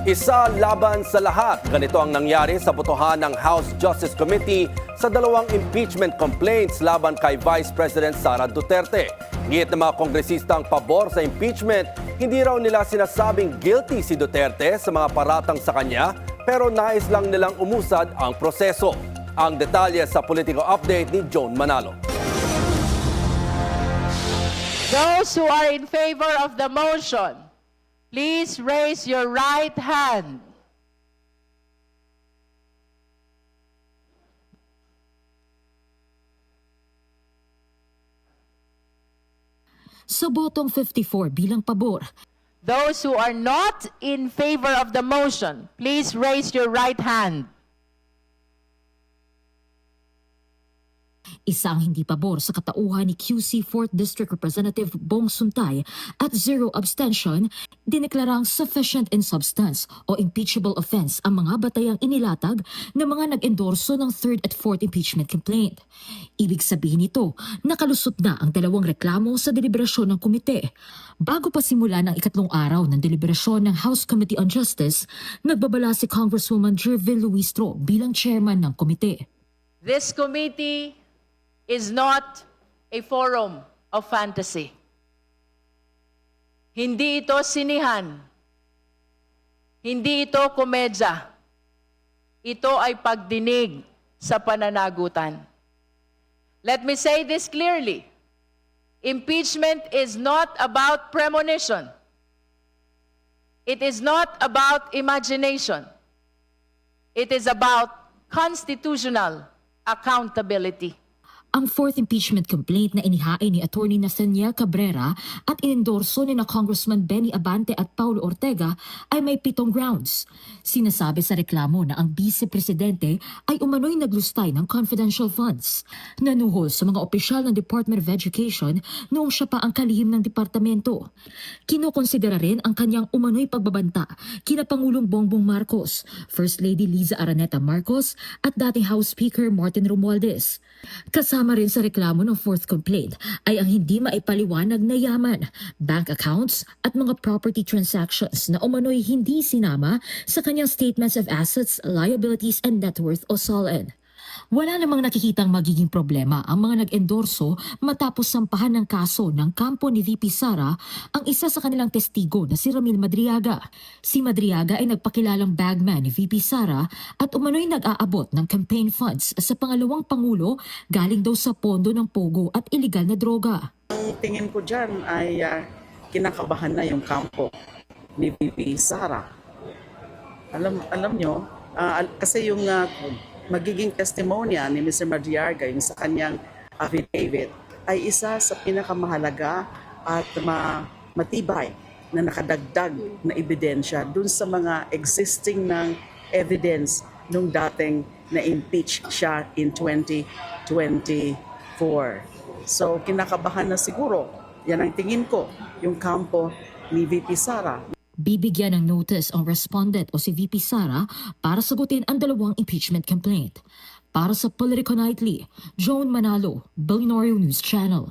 Isa laban sa lahat. Ganito ang nangyari sa botohan ng House Justice Committee sa dalawang impeachment complaints laban kay Vice President Sara Duterte. Ngit ng mga kongresistang pabor sa impeachment, hindi raw nila sinasabing guilty si Duterte sa mga paratang sa kanya, pero nais lang nilang umusad ang proseso. Ang detalye sa Politico Update ni Joan Manalo. Those who are in favor of the motion, please raise your right hand. Sa botong 54 bilang pabor, Those who are not in favor of the motion, please raise your right hand. isa ang hindi pabor sa katauhan ni QC 4th District Representative Bong Suntay at 0 abstention, dineklarang sufficient in substance o impeachable offense ang mga batayang inilatag ng mga nag-endorso ng 3rd at 4th impeachment complaint. Ibig sabihin nito, nakalusot na ang dalawang reklamo sa deliberasyon ng komite. Bago pa simula ng ikatlong araw ng deliberasyon ng House Committee on Justice, nagbabala si Congresswoman Jervil Luistro bilang chairman ng komite. This committee is not a forum of fantasy. Hindi ito sinihan. Hindi ito komedya. Ito ay pagdinig sa pananagutan. Let me say this clearly. Impeachment is not about premonition. It is not about imagination. It is about constitutional accountability. Ang 4th impeachment complaint na inihain ni Attorney Nathaniel Cabrera at inendorso ni na Congressman Benny Abante at Paulo Ortega ay may 7 grounds. Sinasabi sa reklamo na ang Vice Presidente ay umano'y naglustay ng confidential funds. Nanuhol sa mga opisyal ng Department of Education noong siya pa ang kalihim ng departamento. Kinokonsidera rin ang kanyang umano'y pagbabanta kina Pangulong Bongbong Marcos, First Lady Liza Araneta Marcos at dating House Speaker Martin Romualdez. Kasama rin sa reklamo ng 4th complaint ay ang hindi maipaliwanag na yaman, bank accounts at mga property transactions na umano'y hindi sinama sa kanyang statements of assets, liabilities and net worth o SOLN. Wala namang nakikitang magiging problema ang mga nag-endorso matapos sampahan ng kaso ng kampo ni VP Sara ang isa sa kanilang testigo na si Ramil Madriaga. Si Madriaga ay nagpakilalang bagman ni VP Sara at umano'y nag-aabot ng campaign funds sa pangalawang pangulo galing daw sa pondo ng pogo at iligal na droga. Ang tingin ko dyan ay kinakabahan na yung kampo ni VP Sara. Alam nyo, kasi yung magiging testimonya ni Mr. Madriaga yung sa kanyang affidavit ay isa sa pinakamahalaga at matibay na nakadagdag na ebidensya dun sa mga existing ng evidence nung dating na-impeach siya in 2024. So kinakabahan na siguro, yan ang tingin ko, yung kampo ni VP Sara. Bibigyan ng notice ang respondent o si VP Sara para sagutin ang dalawang impeachment complaint. Para sa Politico Nightly, Joan Manalo, Billionaire News Channel.